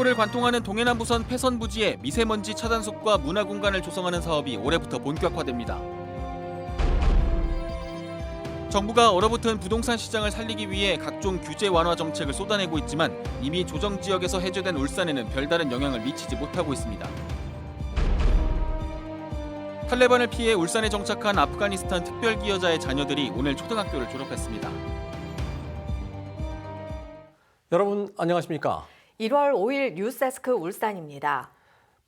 북구를 관통하는 동해남부선 폐선 부지에 미세먼지 차단숲과 문화 공간을 조성하는 사업이 올해부터 본격화됩니다. 정부가 얼어붙은 부동산 시장을 살리기 위해 각종 규제 완화 정책을 쏟아내고 있지만 이미 조정 지역에서 해제된 울산에는 별다른 영향을 미치지 못하고 있습니다. 탈레반을 피해 울산에 정착한 아프가니스탄 특별기여자의 자녀들이 오늘 초등학교를 졸업했습니다. 여러분 안녕하십니까? 1월 5일 뉴스데스크 울산입니다.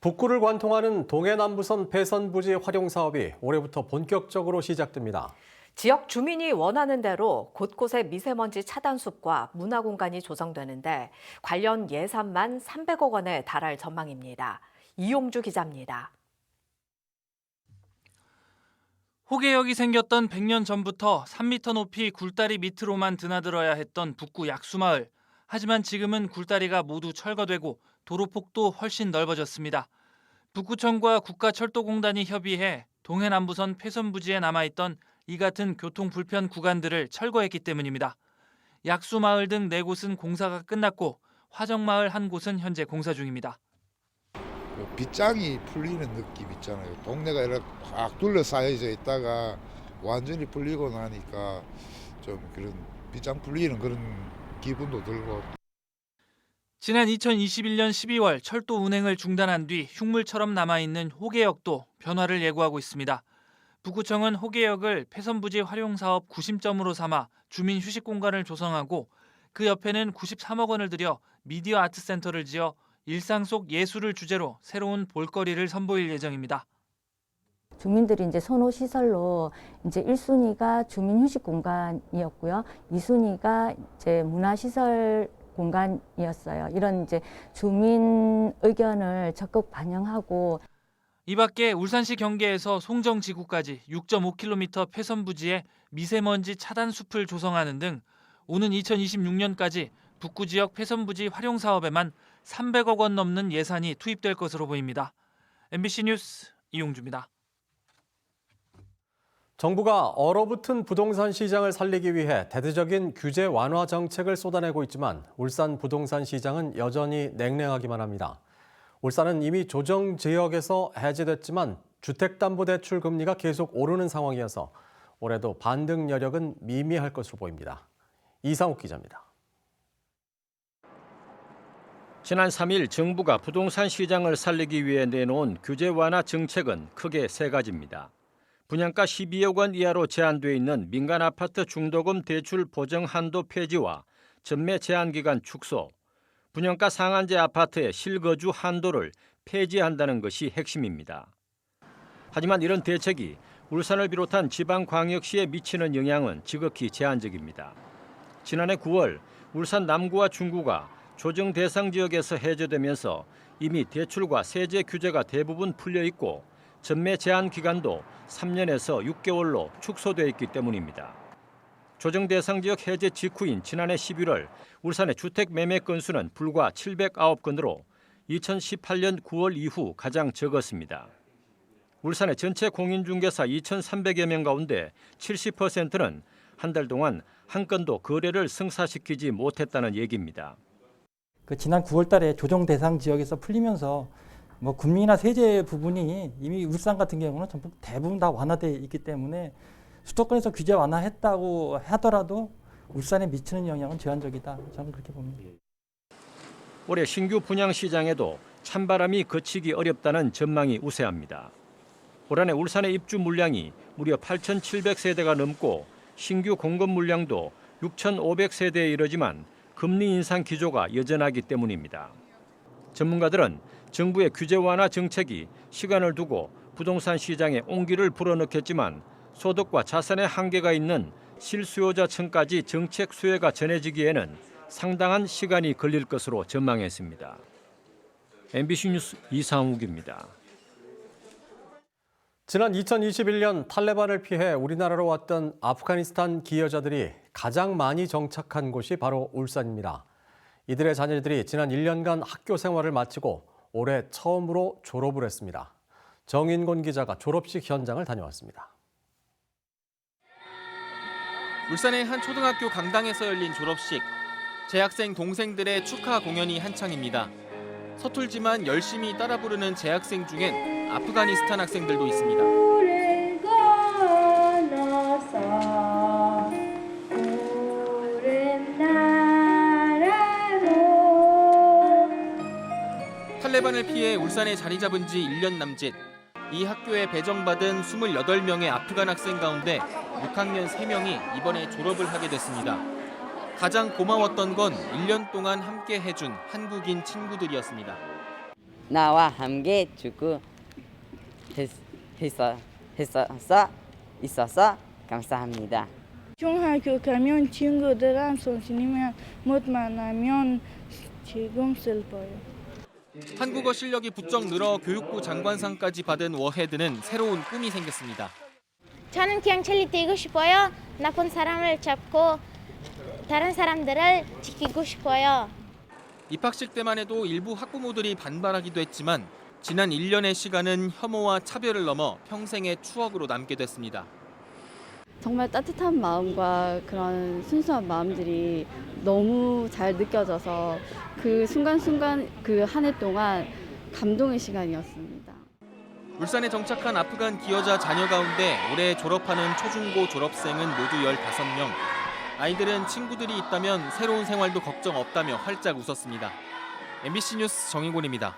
북구를 관통하는 동해남부선 폐선 부지 활용 사업이 올해부터 본격적으로 시작됩니다. 지역 주민이 원하는 대로 곳곳에 미세먼지 차단숲과 문화공간이 조성되는데 관련 예산만 300억 원에 달할 전망입니다. 이용주 기자입니다. 호계역이 생겼던 100년 전부터 3m 높이 굴다리 밑으로만 드나들어야 했던 북구 약수마을. 하지만 지금은 굴다리가 모두 철거되고 도로폭도 훨씬 넓어졌습니다. 북구청과 국가철도공단이 협의해 동해남부선 폐선 부지에 남아있던 이 같은 교통 불편 구간들을 철거했기 때문입니다. 약수마을 등 4곳은 공사가 끝났고 화정마을 한 곳은 현재 공사 중입니다. 빗장이 풀리는 느낌 있잖아요. 동네가 이렇게 확 둘러싸여져 있다가 완전히 풀리고 나니까 좀 그런 빗장 풀리는 그런 기분도 들고. 지난 2021년 12월 철도 운행을 중단한 뒤 흉물처럼 남아있는 호계역도 변화를 예고하고 있습니다. 북구청은 호계역을 폐선부지 활용사업 구심점으로 삼아 주민 휴식 공간을 조성하고 그 옆에는 93억 원을 들여 미디어 아트센터를 지어 일상 속 예술을 주제로 새로운 볼거리를 선보일 예정입니다. 주민들이 이제 선호 시설로 이제 1순위가 주민 휴식 공간이었고요. 2순위가 이제 문화 시설 공간이었어요. 이런 이제 주민 의견을 적극 반영하고 이 밖에 울산시 경계에서 송정지구까지 6.5km 폐선 부지에 미세먼지 차단 숲을 조성하는 등 오는 2026년까지 북구 지역 폐선 부지 활용 사업에만 300억 원 넘는 예산이 투입될 것으로 보입니다. MBC 뉴스 이용주입니다. 정부가 얼어붙은 부동산 시장을 살리기 위해 대대적인 규제 완화 정책을 쏟아내고 있지만 울산 부동산 시장은 여전히 냉랭하기만 합니다. 울산은 이미 조정 지역에서 해제됐지만 주택담보대출 금리가 계속 오르는 상황이어서 올해도 반등 여력은 미미할 것으로 보입니다. 이상욱 기자입니다. 지난 3일 정부가 부동산 시장을 살리기 위해 내놓은 규제 완화 정책은 크게 3가지입니다. 분양가 12억 원 이하로 제한돼 있는 민간 아파트 중도금 대출 보정 한도 폐지와 전매 제한 기간 축소, 분양가 상한제 아파트의 실거주 한도를 폐지한다는 것이 핵심입니다. 하지만 이런 대책이 울산을 비롯한 지방광역시에 미치는 영향은 지극히 제한적입니다. 지난해 9월 울산 남구와 중구가 조정 대상 지역에서 해제되면서 이미 대출과 세제 규제가 대부분 풀려 있고 전매 제한 기간도 3년에서 6개월로 축소돼 있기 때문입니다. 조정 대상 지역 해제 직후인 지난해 11월 울산의 주택 매매 건수는 불과 709건으로 2018년 9월 이후 가장 적었습니다. 울산의 전체 공인중개사 2,300여 명 가운데 70%는 한 달 동안 한 건도 거래를 성사시키지 못했다는 얘기입니다. 지난 9월 달에 조정 대상 지역에서 풀리면서 금리나 세제 부분이 이미 울산 같은 경우는 전부 대부분 다 완화되어 있기 때문에 수도권에서 규제 완화했다고 하더라도 울산에 미치는 영향은 제한적이다. 저는 그렇게 봅니다. 올해 신규 분양 시장에도 찬바람이 그치기 어렵다는 전망이 우세합니다. 올 한해 울산의 입주 물량이 무려 8,700세대가 넘고 신규 공급 물량도 6,500세대에 이르지만 금리 인상 기조가 여전하기 때문입니다. 전문가들은 정부의 규제 완화 정책이 시간을 두고 부동산 시장에 온기를 불어넣겠지만 소득과 자산의 한계가 있는 실수요자층까지 정책 수혜가 전해지기에는 상당한 시간이 걸릴 것으로 전망했습니다. MBC 뉴스 이상욱입니다. 지난 2021년 탈레반을 피해 우리나라로 왔던 아프가니스탄 기여자들이 가장 많이 정착한 곳이 바로 울산입니다. 이들의 자녀들이 지난 1년간 학교 생활을 마치고 올해 처음으로 졸업을 했습니다. 정인곤 기자가 졸업식 현장을 다녀왔습니다. 울산의 한 초등학교 강당에서 열린 졸업식. 재학생 동생들의 축하 공연이 한창입니다. 서툴지만 열심히 따라 부르는 재학생 중엔 아프가니스탄 학생들도 있습니다. 탈레반을 피해 울산에 자리 잡은 지 1년 남짓. 이 학교에 배정받은 28명의 아프간 학생 가운데 6학년 3명이 이번에 졸업을 하게 됐습니다. 가장 고마웠던 건 1년 동안 함께 해준 한국인 친구들이었습니다. 나와 함께 축구 있어서 감사합니다. 중학교 가면 친구들랑 선생님이랑 못 만나면 지금 슬퍼요. 한국어 실력이 부쩍 늘어 교육부 장관상까지 받은 워헤드는 새로운 꿈이 생겼습니다. 저는 경찰이 되고 싶어요. 나쁜 사람을 잡고 다른 사람들을 지키고 싶어요. 입학식 때만 해도 일부 학부모들이 반발하기도 했지만 지난 1년의 시간은 혐오와 차별을 넘어 평생의 추억으로 남게 됐습니다. 정말 따뜻한 마음과 그런 순수한 마음들이 너무 잘 느껴져서 그 순간순간 그 한 해 동안 감동의 시간이었습니다. 울산에 정착한 아프간 기여자 자녀 가운데 올해 졸업하는 초중고 졸업생은 모두 15명. 아이들은 친구들이 있다면 새로운 생활도 걱정 없다며 활짝 웃었습니다. MBC 뉴스 정인곤입니다.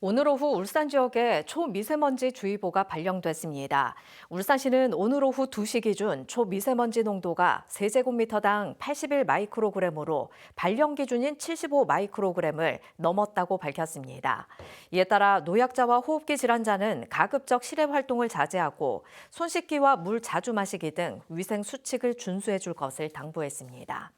오늘 오후 울산 지역에 초미세먼지 주의보가 발령됐습니다. 울산시는 오늘 오후 2시 기준 초미세먼지 농도가 세제곱미터당 81 마이크로그램으로 발령 기준인 75 마이크로그램을 넘었다고 밝혔습니다. 이에 따라 노약자와 호흡기 질환자는 가급적 실외 활동을 자제하고 손 씻기와 물 자주 마시기 등 위생 수칙을 준수해 줄 것을 당부했습니다.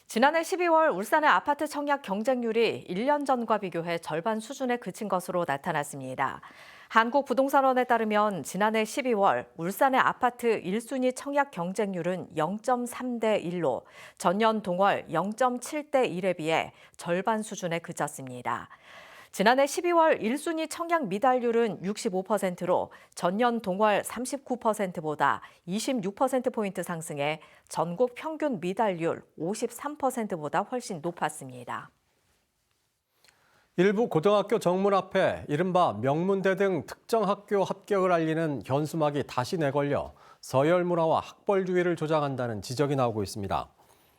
지난해 12월 울산의 아파트 청약 경쟁률이 1년 전과 비교해 절반 수준에 그친 것으로 나타났습니다. 한국부동산원에 따르면 지난해 12월 울산의 아파트 1순위 청약 경쟁률은 0.3대 1로 전년 동월 0.7대 1에 비해 절반 수준에 그쳤습니다. 지난해 12월 1순위 청약 미달률은 65%로 전년 동월 39%보다 26%포인트 상승해 전국 평균 미달률 53%보다 훨씬 높았습니다. 일부 고등학교 정문 앞에 이른바 명문대 등 특정 학교 합격을 알리는 현수막이 다시 내걸려 서열 문화와 학벌주의를 조장한다는 지적이 나오고 있습니다.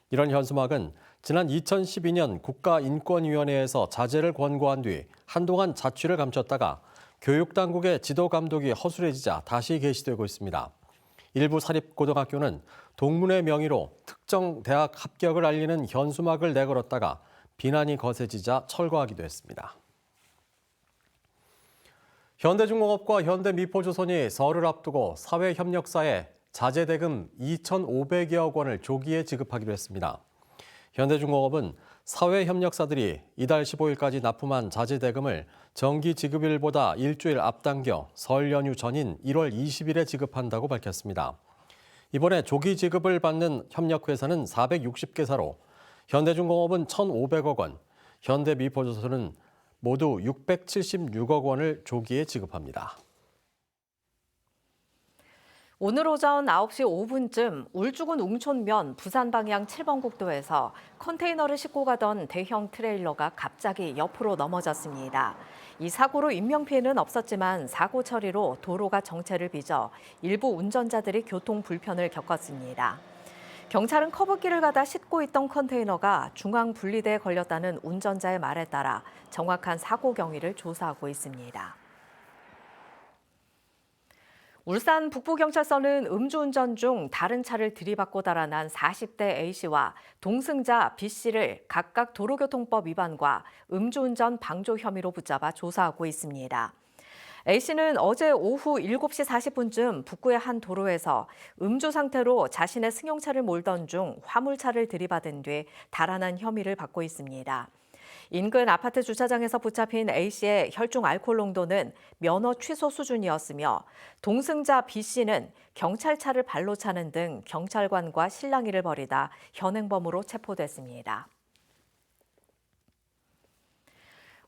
이런 현수막은 지난 2012년 국가인권위원회에서 자제를 권고한 뒤 한동안 자취를 감췄다가 교육당국의 지도 감독이 허술해지자 다시 게시되고 있습니다. 일부 사립고등학교는 동문회 명의로 특정 대학 합격을 알리는 현수막을 내걸었다가 비난이 거세지자 철거하기도 했습니다. 현대중공업과 현대미포조선이 설을 앞두고 사회협력사에 자재대금 2,500여억 원을 조기에 지급하기로 했습니다. 현대중공업은 사회협력사들이 이달 15일까지 납품한 자재대금을 정기 지급일보다 일주일 앞당겨 설 연휴 전인 1월 20일에 지급한다고 밝혔습니다. 이번에 조기 지급을 받는 협력회사는 460개사로 현대중공업은 1,500억 원, 현대미포조선은 모두 676억 원을 조기에 지급합니다. 오늘 오전 9시 5분쯤 울주군 웅촌면 부산 방향 7번 국도에서 컨테이너를 싣고 가던 대형 트레일러가 갑자기 옆으로 넘어졌습니다. 이 사고로 인명피해는 없었지만 사고 처리로 도로가 정체를 빚어 일부 운전자들이 교통 불편을 겪었습니다. 경찰은 커브길을 가다 싣고 있던 컨테이너가 중앙 분리대에 걸렸다는 운전자의 말에 따라 정확한 사고 경위를 조사하고 있습니다. 울산 북부경찰서는 음주운전 중 다른 차를 들이받고 달아난 40대 A씨와 동승자 B씨를 각각 도로교통법 위반과 음주운전 방조 혐의로 붙잡아 조사하고 있습니다. A씨는 어제 오후 7시 40분쯤 북구의 한 도로에서 음주 상태로 자신의 승용차를 몰던 중 화물차를 들이받은 뒤 달아난 혐의를 받고 있습니다. 인근 아파트 주차장에서 붙잡힌 A씨의 혈중 알코올 농도는 면허 취소 수준이었으며 동승자 B씨는 경찰차를 발로 차는 등 경찰관과 실랑이를 벌이다 현행범으로 체포됐습니다.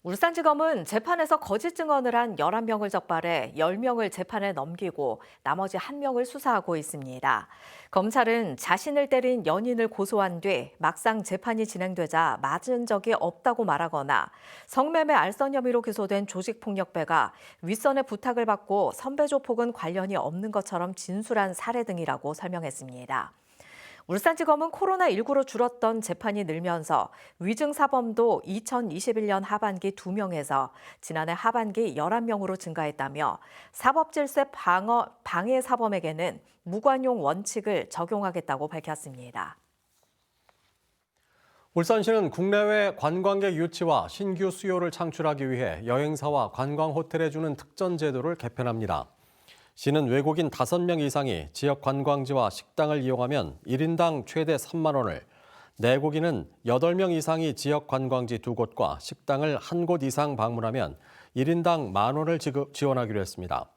울산지검은 재판에서 거짓 증언을 한 11명을 적발해 10명을 재판에 넘기고 나머지 1명을 수사하고 있습니다. 검찰은 자신을 때린 연인을 고소한 뒤 막상 재판이 진행되자 맞은 적이 없다고 말하거나 성매매 알선 혐의로 기소된 조직폭력배가 윗선의 부탁을 받고 선배 조폭은 관련이 없는 것처럼 진술한 사례 등이라고 설명했습니다. 울산지검은 코로나19로 줄었던 재판이 늘면서 위증사범도 2021년 하반기 2명에서 지난해 하반기 11명으로 증가했다며 사법질서 방해 사범에게는 무관용 원칙을 적용하겠다고 밝혔습니다. 울산시는 국내외 관광객 유치와 신규 수요를 창출하기 위해 여행사와 관광호텔에 주는 특전 제도를 개편합니다. 시는 외국인 5명 이상이 지역 관광지와 식당을 이용하면 1인당 최대 3만 원을, 내국인은 8명 이상이 지역 관광지 2곳과 식당을 1곳 이상 방문하면 1인당 1만 원을 지원하기로 했습니다.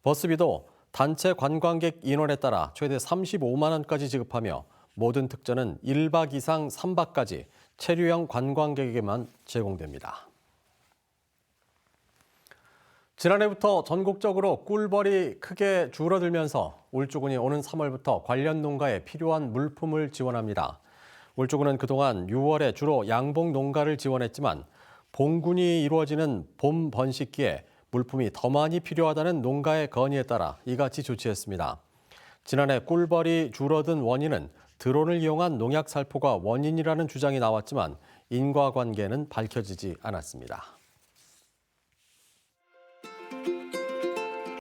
버스비도 단체 관광객 인원에 따라 최대 35만 원까지 지급하며 모든 특전은 1박 이상 3박까지 체류형 관광객에게만 제공됩니다. 지난해부터 전국적으로 꿀벌이 크게 줄어들면서 울주군이 오는 3월부터 관련 농가에 필요한 물품을 지원합니다. 울주군은 그동안 6월에 주로 양봉 농가를 지원했지만 봉군이 이루어지는 봄 번식기에 물품이 더 많이 필요하다는 농가의 건의에 따라 이같이 조치했습니다. 지난해 꿀벌이 줄어든 원인은 드론을 이용한 농약 살포가 원인이라는 주장이 나왔지만 인과관계는 밝혀지지 않았습니다.